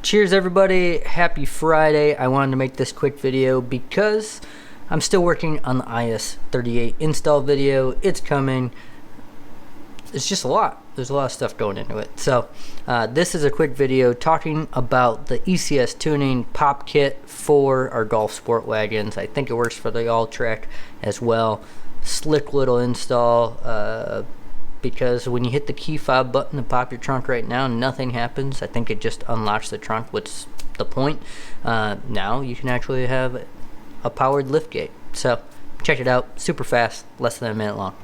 Cheers everybody, happy Friday. I wanted to make this quick video because I'm still working on the IS38 install video. It's coming. It's just a lot. There's a lot of stuff going into it. So this is a quick video talking about the ECS tuning pop kit for our Golf Sport wagons. I think it works for the Alltrack as well. Slick little install. Because when you hit the key fob button to pop your trunk right now, nothing happens. I think it just unlocks the trunk. What's the point? Now you can actually have a powered lift gate. So check it out. Super fast, less than a minute long.